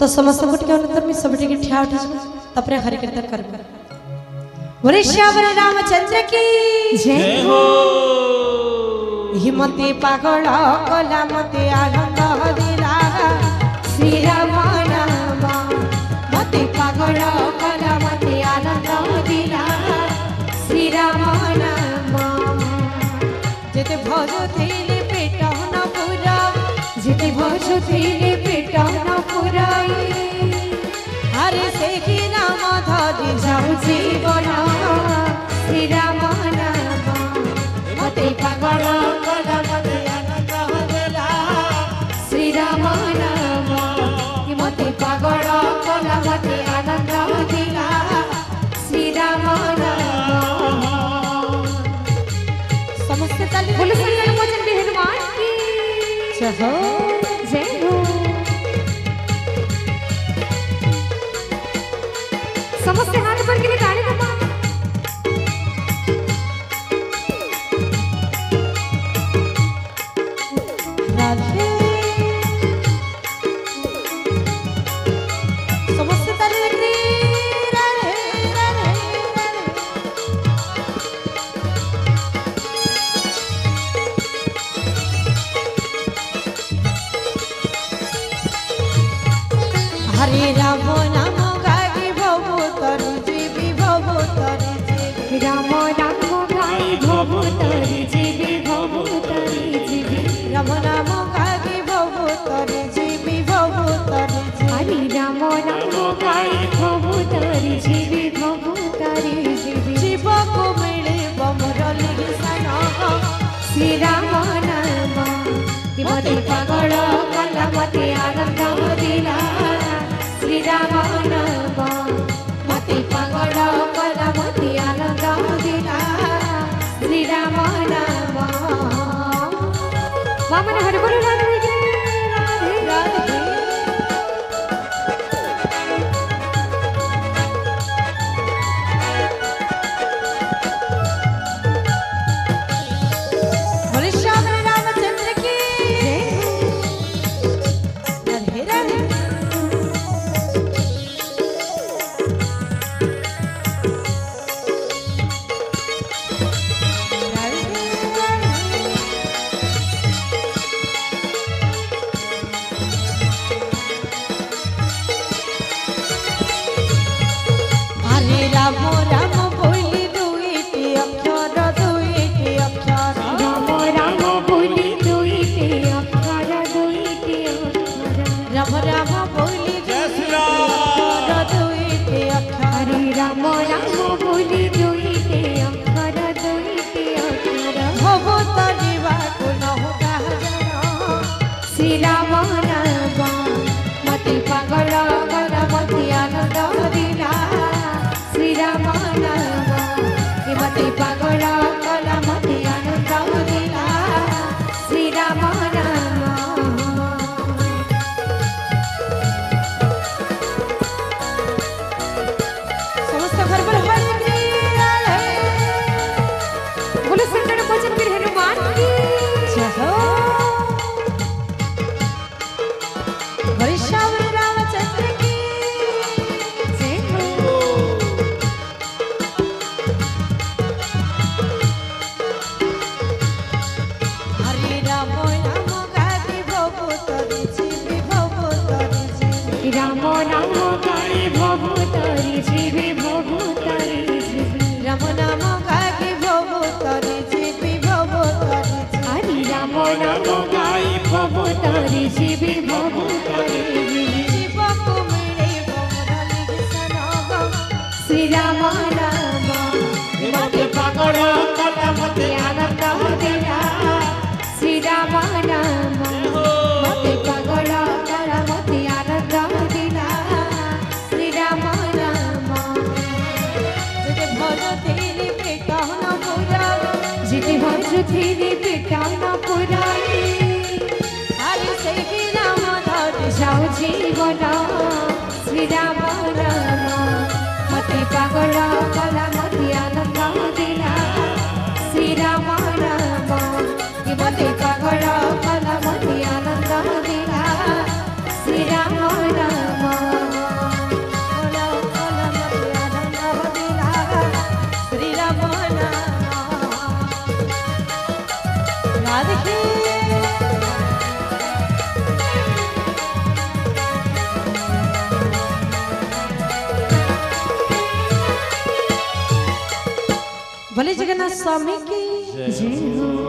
तो समस्त गुट के अंतर में सब टिके ठिया उठा तपरे हरि कीर्तन कर बोले श्यावर रामचंद्र की जय हो। हिमती पागल कला मते आनंद दिला श्री राम नाम मते पागल कला मते आनंद दिला श्री राम नाम जेते भजुथिले पेट न पूरा जेते भजुथिले पेट न पुराई हरे से की नाम धरि जाऊ जीवन श्री राम नाम मते पागल कला मते आनंद दिला श्री राम नाम मते पागल कला मते आनंद दिला श्री राम नाम। समस्त ताली बोलो संगीत भजन भी हनुमान की जय हो जय हो। समस्त हाथ पर के लिए ताली बजाओ। राधे समस्त ताली लगती राधे राधे हरे राम नाम गाई भवतरि जीवी भवतरि जीवी राम नाम गाई भवतरि जीवी भवतरि जीवी राम नाम गाई भवतरि जीवी भवतरि हरि राम नाम गाई भवतरि जीवी भवतरि जीवी जीव को मिले मुरली सन श्री राम नाम मते पागल कला मते आनंद दिला श्री राम नाम मते पागल कला मते आनंद दिला श्री राम नाम। वामन हरि बोल राधे राधे राधे बोले श्याम रामचंद्र की राधे राधे राम राम बोली दुईटी अक्षर दुईटी अक्षर राम राम बोली दुईटी अक्षर दुईटी अक्षर राम राम बोली अक्षर दुईटी अक्षर राम राम बोली दुईटी अक्षर दुईटी अक्षर भवतरि बाटु नहु काहजन श्री राम नाम मते पागल कला मते आनंद दिला श्री राम नाम मते पागल कला मते आनंद दिला श्री राम नाम। समस्त घर पर हरि राधे बोलो संगीत भजन भी हनुमान की जय हो। हरि श्याम रामचंद्र की जय हो। हरे राम नाम गाई भवतरि जीवी भवतरि जीवी राम नाम गाई भवतरि जीवी भवतरि जीवी राम नाम गाई भवतरि जीवी भवतरि हरि राम नाम गाई भवतरि जीवी भवतरि जीव को मिले मुरली सन श्री राम नाम मते पागल कला मते आनंद दिला श्री राम नाम मते पागल कला मते आनंद दिला श्री राम नाम जेते भजुथिले पेट न पूरा जेते भजुथिले पेट न पुराई हरि से की नाम धरि जाऊ जीवन श्री राम नाम मते पागल कला मते आनंद दिला श्री राम नाम मते पागल कला मते आनंद दिला श्री राम नाम। बोले जगन्नाथ स्वामी की जय हो।